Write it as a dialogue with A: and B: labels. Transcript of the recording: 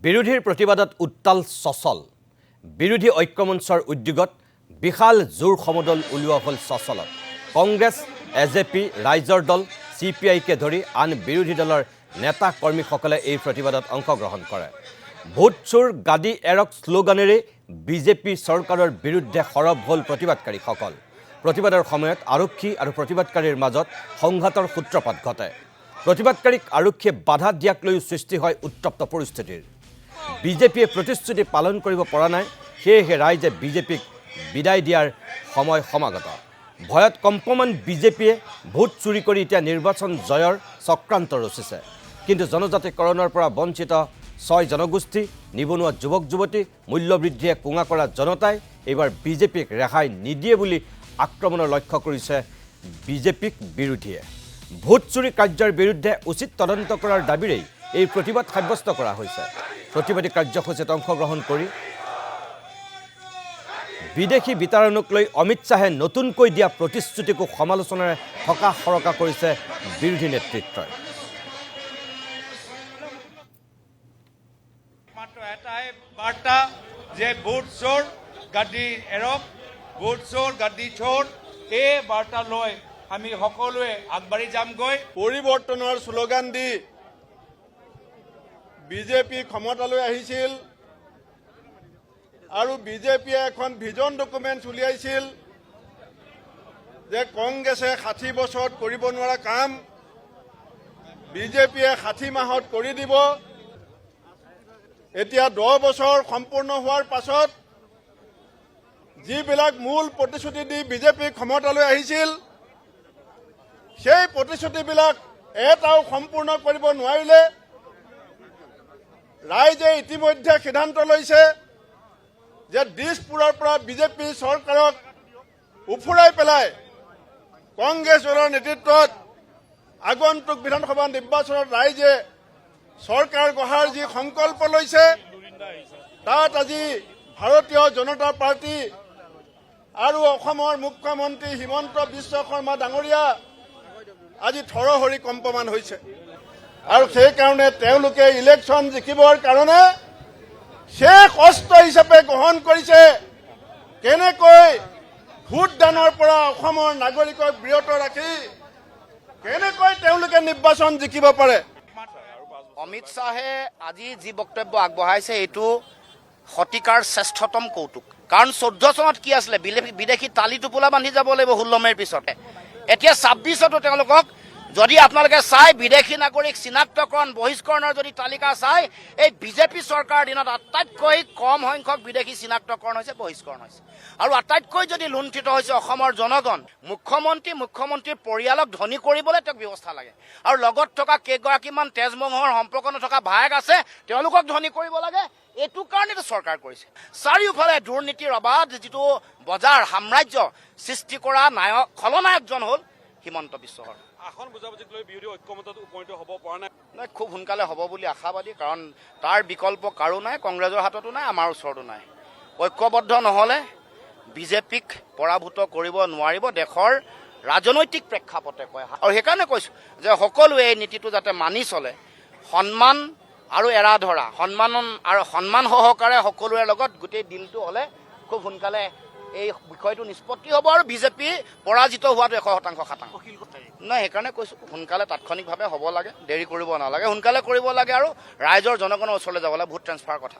A: বিৰোধীৰ প্ৰতিবাদত উত্তাল সচল বিৰোধী ঐক্যমঞ্চৰ উদ্যোগত বিশাল জোৰ সমদল উলিওৱা হল সচলত কংগ্ৰেছ এজেপি ৰাইজৰ দল সিপিআইকে ধৰি আন বিৰোধী দলৰ নেতা কৰ্মীসকলে এই প্ৰতিবাদত অংশগ্ৰহণ কৰে ভোট চোৰ গাদী এৰক স্লোগানেৰে বিজেপি চৰকাৰৰ বিৰুদ্ধে সৰব হল প্ৰতিবাদকাৰীসকল প্ৰতিবাদৰ সময়ত আৰক্ষী আৰু প্ৰতিবাদকাৰীৰ মাজত সংঘাতৰ সূত্ৰপাত ঘটে প্ৰতিবাদকাৰীক আৰক্ষীয়ে বাধা দিয়াক লৈ সৃষ্টি হয় উত্তপ্ত পৰিস্থিতিৰ বিজেপিয়ে প্ৰতিশ্ৰুতি পালন কৰিব পৰা নাই সেয়েহে ৰাইজে বিজেপিক বিদায় দিয়াৰ সময় সমাগত ভয়ত কম্পমান বিজেপিয়ে ভোট চুৰি কৰি এতিয়া নিৰ্বাচন জয়ৰ চক্ৰান্ত ৰচিছে কিন্তু জনজাতিকৰণৰ পৰা বঞ্চিত 6 জনগোষ্ঠী নিবনুৱা যুৱক যুৱতী মূল্যবৃদ্ধিয়ে কুঙা কৰা জনতাই এইবাৰ বিজেপিক ৰেহাই নিদিয়ে বুলি আক্ৰমণৰ লক্ষ্য কৰিছে বিজেপিক বিৰোধীয়ে ভোট চুৰি কাৰ্যৰ বিৰুদ্ধে উচিত তদন্ত কৰাৰ দাবীৰে এই প্ৰতিবাদ সাব্যস্ত কৰা হৈছে প্ৰতিবাদী কাৰ্যসূচীত অংশগ্ৰহণ কৰি বিদেশী বিতৰণক লৈ অমিত শাহে নতুনকৈ দিয়া প্ৰতিশ্ৰুতিকো সমালোচনাৰে থকা সৰকা কৰিছে বিৰোধী নেতৃত্বই
B: মাত্ৰ এটাই বাৰ্তা যে ভোট চোৰ গাদী এৰক ভোট চোৰ গাদী চোৰ এই বাৰ্তা লৈ আমি সকলোৱে আগবাঢ়ি যামগৈ
C: পৰিৱৰ্তনৰ স্লোগান দি বিজেপি ক্ষমতালৈ আহিছিল আৰু বিজেপিয়ে এখন ভিজন ডকুমেণ্ট উলিয়াইছিল যে কংগ্ৰেছে 60 বছৰত কৰিব নোৱাৰা কাম বিজেপিয়ে 60 মাহত কৰি দিব এতিয়া 10 বছৰ সম্পূৰ্ণ হোৱাৰ পাছত যিবিলাক মূল প্ৰতিশ্ৰুতি দি বিজেপি ক্ষমতালৈ আহিছিল সেই প্ৰতিশ্ৰুতিবিলাক এটাও সম্পূৰ্ণ কৰিব নোৱাৰিলে ৰাইজে ইতিমধ্যে সিদ্ধান্ত লৈছে যে দিছপুৰৰ পৰা বিজেপি চৰকাৰক উফুৰাই পেলাই কংগ্ৰেছ দলৰ নেতৃত্বত আগন্তুক বিধানসভা নিৰ্বাচনত ৰাইজে চৰকাৰ গঢ়াৰ যি সংকল্প লৈছে তাত আজি ভাৰতীয় জনতা পাৰ্টি আৰু অসমৰ মুখ্যমন্ত্ৰী হিমন্ত বিশ্ব শৰ্মা ডাঙৰীয়া আজি থৰহৰি কম্পমান হৈছে আৰু সেইকাৰণে তেওঁলোকে ইলেকশ্যন জিকিবৰ কাৰণে শেষ অস্ত্ৰ হিচাপে গ্ৰহণ কৰিছে কেনেকৈ ভোটদানৰ পৰা অসমৰ নাগৰিকক বিৰত ৰাখি কেনেকৈ তেওঁলোকে নিৰ্বাচন জিকিব পাৰে
D: অমিত শাহে আজি যি বক্তব্য আগবঢ়াইছে এইটো শতিকাৰ শ্ৰেষ্ঠতম কৌতুক কাৰণ 14 চনত কি আছিলে বিদেশী তালি টোপোলা বান্ধি যাব লাগিব 16 মেৰ পিছতে এতিয়া 26তো তেওঁলোকক যদি আপোনালোকে চাই বিদেশী নাগৰিক চিনাক্তকৰণ বহিষ্কৰণৰ যদি তালিকা চাই এই বিজেপি চৰকাৰৰ দিনত আটাইতকৈ কম সংখ্যক বিদেশী চিনাক্তকৰণ হৈছে বহিষ্কৰণ হৈছে আৰু আটাইতকৈ যদি লুণ্ঠিত হৈছে অসমৰ জনগণ মুখ্যমন্ত্ৰীৰ পৰিয়ালক ধনী কৰিবলৈ তেওঁক ব্যৱস্থা লাগে আৰু লগত থকা কেইগৰাকীমান তেজমঙহৰ সম্পৰ্ক নথকা ভায়েক আছে তেওঁলোকক ধনী কৰিব লাগে এইটো কাৰণেতো চৰকাৰ কৰিছে চাৰিওফালে দুৰ্নীতিৰ অবাধ যিটো বজাৰ সাম্ৰাজ্য সৃষ্টি কৰা নায়ক খলনায়কজন হ'ল হিমন্ত বিশ্ব শৰ্মা
C: আসন বুজাবুজিক লৈ বিৰোধী ঐক্যমতত উপনীত হ'ব পৰা নাই
D: খুব সোনকালে হ'ব বুলি আশাবাদী কাৰণ তাৰ বিকল্প কাৰো নাই কংগ্ৰেছৰ হাততো নাই আমাৰ ওচৰতো নাই ঐক্যবদ্ধ নহ'লে বিজেপিক পৰাভূত কৰিব নোৱাৰিব দেশৰ ৰাজনৈতিক প্ৰেক্ষাপটে কয় আৰু সেইকাৰণে কৈছোঁ যে সকলোৱে এই নীতিটো যাতে মানি চলে সন্মান আৰু এৰা ধৰা সন্মান সহকাৰে সকলোৰে লগত গোটেই দিনটো হ'লে খুব সোনকালে এই বিষয়টো নিষ্পত্তি হ'ব আৰু বিজেপি পৰাজিত হোৱাটো 100% খাটাং নহয় সেইকাৰণে কৈছোঁ সোনকালে তাৎক্ষণিকভাৱে হ'ব লাগে দেৰি কৰিব নালাগে সোনকালে কৰিব লাগে আৰু ৰাইজৰ জনগণৰ ওচৰলৈ যাব লাগে ভোট ট্ৰেন্সফাৰ কথা